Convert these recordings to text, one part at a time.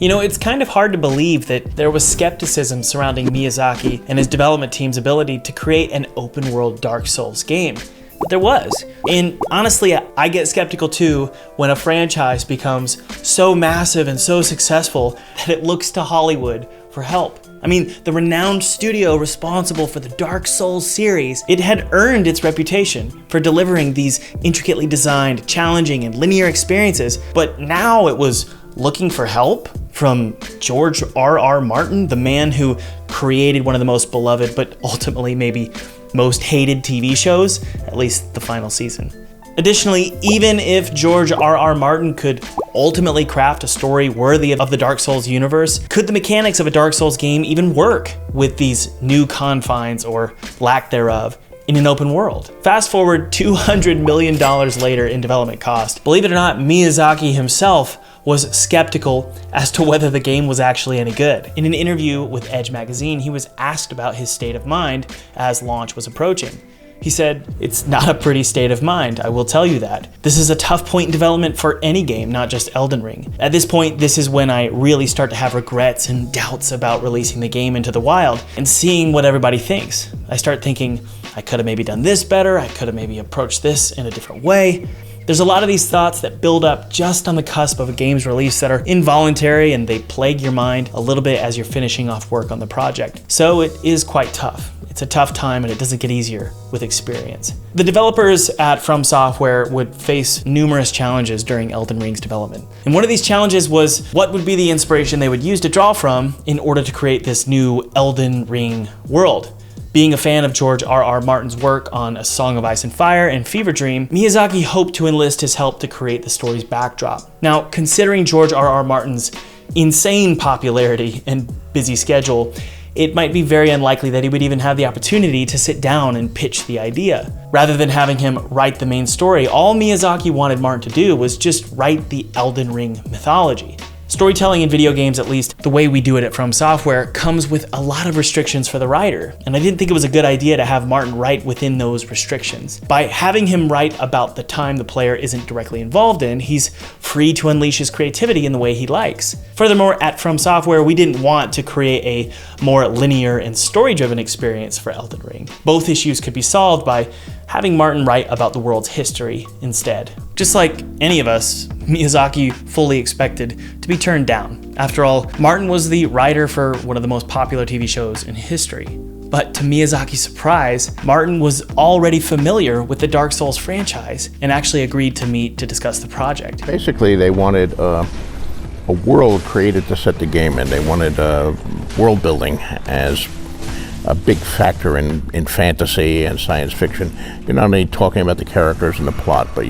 You know, it's kind of hard to believe that there was skepticism surrounding Miyazaki and his development team's ability to create an open-world Dark Souls game. But there was. And honestly, I get skeptical too when a franchise becomes so massive and so successful that it looks to Hollywood for help. I mean, the renowned studio responsible for the Dark Souls series, it had earned its reputation for delivering these intricately designed, challenging, and linear experiences, but now it was looking for help from George R.R. Martin, the man who created one of the most beloved, but ultimately maybe most hated TV shows, at least the final season. Additionally, even if George R.R. Martin could ultimately craft a story worthy of the Dark Souls universe, could the mechanics of a Dark Souls game even work with these new confines, or lack thereof, in an open world? Fast forward $200 million later in development cost. Believe it or not, Miyazaki himself was skeptical as to whether the game was actually any good. In an interview with Edge magazine, he was asked about his state of mind as launch was approaching. He said, "It's not a pretty state of mind, I will tell you that. This is a tough point in development for any game, not just Elden Ring. At this point, this is when I really start to have regrets and doubts about releasing the game into the wild and seeing what everybody thinks. I start thinking, I could have maybe done this better, I could have maybe approached this in a different way." There's a lot of these thoughts that build up just on the cusp of a game's release that are involuntary, and they plague your mind a little bit as you're finishing off work on the project. So it is quite tough. It's a tough time, and it doesn't get easier with experience. The developers at From Software would face numerous challenges during Elden Ring's development. And one of these challenges was what would be the inspiration they would use to draw from in order to create this new Elden Ring world. Being a fan of George R.R. Martin's work on A Song of Ice and Fire and Fever Dream, Miyazaki hoped to enlist his help to create the story's backdrop. Now, considering George R.R. Martin's insane popularity and busy schedule, it might be very unlikely that he would even have the opportunity to sit down and pitch the idea. Rather than having him write the main story, all Miyazaki wanted Martin to do was just write the Elden Ring mythology. Storytelling in video games, at least the way we do it at From Software, comes with a lot of restrictions for the writer, and I didn't think it was a good idea to have Martin write within those restrictions. By having him write about the time the player isn't directly involved in, he's free to unleash his creativity in the way he likes. Furthermore, at From Software, we didn't want to create a more linear and story-driven experience for Elden Ring. Both issues could be solved by having Martin write about the world's history instead. Just like any of us, Miyazaki fully expected to be turned down. After all, Martin was the writer for one of the most popular TV shows in history. But to Miyazaki's surprise, Martin was already familiar with the Dark Souls franchise and actually agreed to meet to discuss the project. Basically, they wanted a world created to set the game in. They wanted world building as a big factor in fantasy and science fiction. You're not only talking about the characters and the plot, but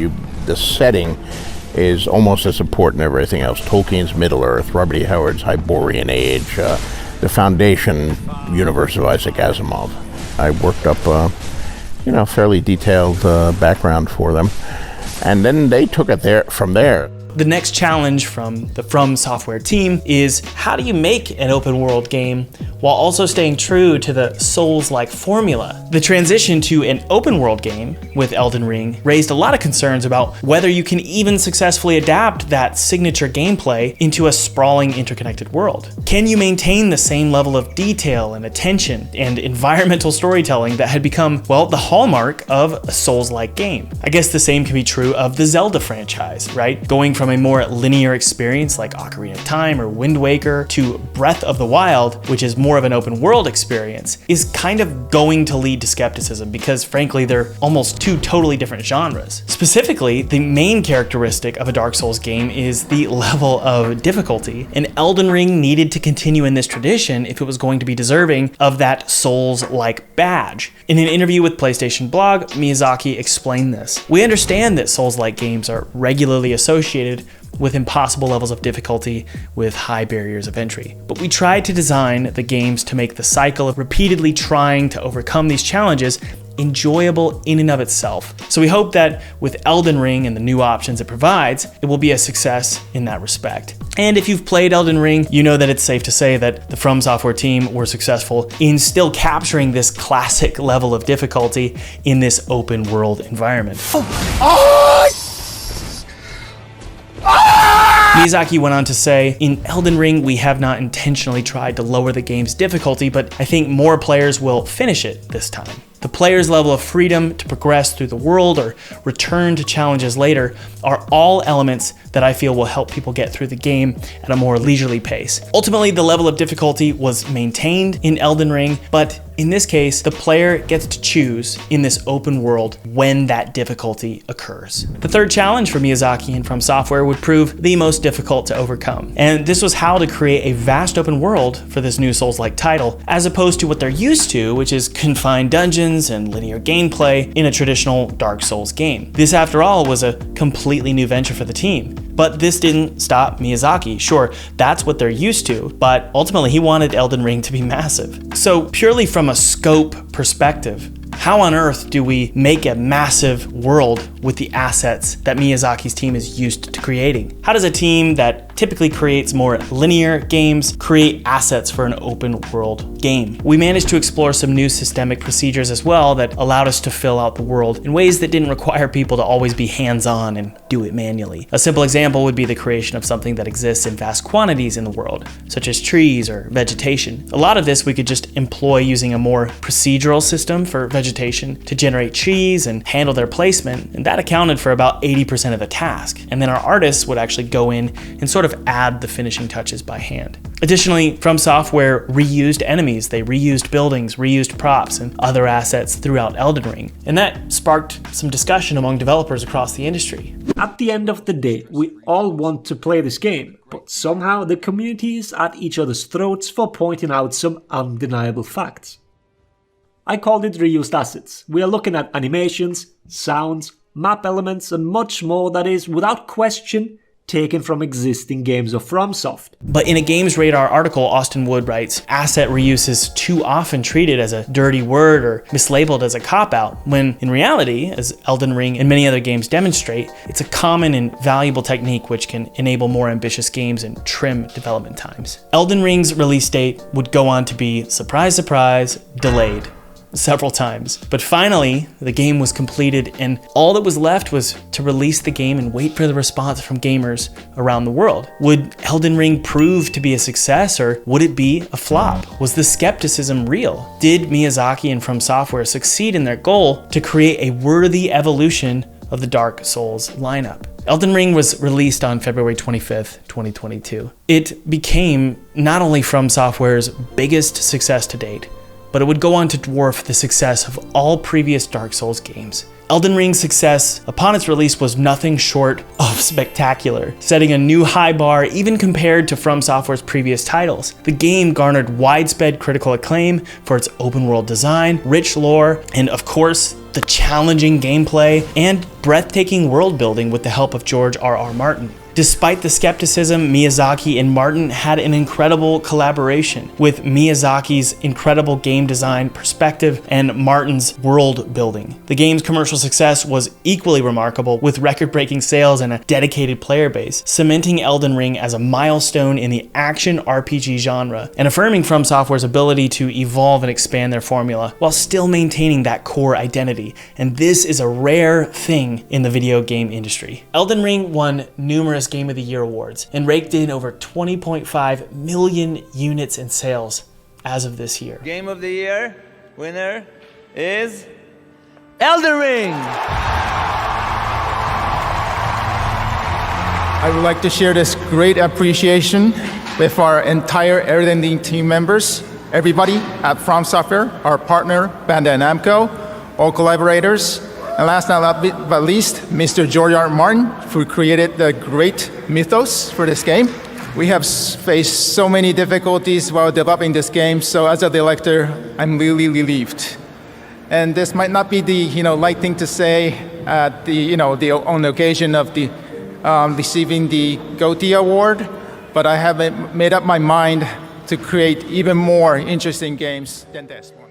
the setting is almost as important as everything else. Tolkien's Middle-earth, Robert E. Howard's Hyborian Age, the Foundation universe of Isaac Asimov. I worked up a fairly detailed background for them, and then they took it from there. The next challenge from the From Software team is, how do you make an open world game while also staying true to the Souls-like formula? The transition to an open world game with Elden Ring raised a lot of concerns about whether you can even successfully adapt that signature gameplay into a sprawling, interconnected world. Can you maintain the same level of detail and attention and environmental storytelling that had become, well, the hallmark of a Souls-like game? I guess the same can be true of the Zelda franchise, right? Going from a more linear experience like Ocarina of Time or Wind Waker to Breath of the Wild, which is more of an open world experience, is kind of going to lead to skepticism because frankly they're almost two totally different genres. Specifically, the main characteristic of a Dark Souls game is the level of difficulty, and Elden Ring needed to continue in this tradition if it was going to be deserving of that Souls-like badge. In an interview with PlayStation Blog, Miyazaki explained this. "We understand that Souls-like games are regularly associated with impossible levels of difficulty with high barriers of entry. But we tried to design the games to make the cycle of repeatedly trying to overcome these challenges enjoyable in and of itself. So we hope that with Elden Ring and the new options it provides, it will be a success in that respect." And if you've played Elden Ring, you know that it's safe to say that the From Software team were successful in still capturing this classic level of difficulty in this open world environment. Miyazaki went on to say, "In Elden Ring, we have not intentionally tried to lower the game's difficulty, but I think more players will finish it this time. The player's level of freedom to progress through the world or return to challenges later are all elements that I feel will help people get through the game at a more leisurely pace." Ultimately, the level of difficulty was maintained in Elden Ring, but in this case, the player gets to choose in this open world when that difficulty occurs. The third challenge for Miyazaki and From Software would prove the most difficult to overcome. And this was how to create a vast open world for this new Souls-like title, as opposed to what they're used to, which is confined dungeons and linear gameplay in a traditional Dark Souls game. This, after all, was a completely new venture for the team. But this didn't stop Miyazaki. Sure, that's what they're used to, but ultimately he wanted Elden Ring to be massive. So purely from a scope perspective, how on earth do we make a massive world with the assets that Miyazaki's team is used to creating? How does a team that typically creates more linear games create assets for an open world game? We managed to explore some new systemic procedures as well that allowed us to fill out the world in ways that didn't require people to always be hands-on and do it manually. A simple example would be the creation of something that exists in vast quantities in the world, such as trees or vegetation. A lot of this we could just employ using a more procedural system for vegetation to generate trees and handle their placement, and that accounted for about 80% of the task. And then our artists would actually go in and sort of add the finishing touches by hand. Additionally, From Software reused enemies, they reused buildings, reused props, and other assets throughout Elden Ring. And that sparked some discussion among developers across the industry. At the end of the day, we all want to play this game, but somehow the community is at each other's throats for pointing out some undeniable facts. I called it reused assets. We are looking at animations, sounds, map elements, and much more that is, without question, taken from existing games of FromSoft. But in a Games Radar article, Austin Wood writes, "Asset reuse is too often treated as a dirty word or mislabeled as a cop-out, when in reality, as Elden Ring and many other games demonstrate, it's a common and valuable technique which can enable more ambitious games and trim development times." Elden Ring's release date would go on to be, surprise, surprise, delayed several times. But finally, the game was completed, and all that was left was to release the game and wait for the response from gamers around the world. Would Elden Ring prove to be a success, or would it be a flop? Was the skepticism real? Did Miyazaki and From Software succeed in their goal to create a worthy evolution of the Dark Souls lineup? Elden Ring was released on February 25th, 2022. It became not only From Software's biggest success to date, but it would go on to dwarf the success of all previous Dark Souls games. Elden Ring's success upon its release was nothing short of spectacular, setting a new high bar even compared to From Software's previous titles. The game garnered widespread critical acclaim for its open world design, rich lore, and of course, the challenging gameplay and breathtaking world building with the help of George R.R. Martin. Despite the skepticism, Miyazaki and Martin had an incredible collaboration, with Miyazaki's incredible game design perspective and Martin's world building. The game's commercial success was equally remarkable, with record-breaking sales and a dedicated player base, cementing Elden Ring as a milestone in the action RPG genre, and affirming From Software's ability to evolve and expand their formula, while still maintaining that core identity. And this is a rare thing in the video game industry. Elden Ring won numerous Game of the Year awards and raked in over 20.5 million units in sales as of this year. Game of the Year winner is Elden Ring! I would like to share this great appreciation with our entire Elden Ring team members, everybody at From Software, our partner Bandai Namco, all collaborators, and last but not least, Mr. George R. Martin, who created the great mythos for this game. We have faced so many difficulties while developing this game, so as a director, I'm really relieved. And this might not be the light thing to say at on the occasion of the receiving the GOTY award, but I have made up my mind to create even more interesting games than this one.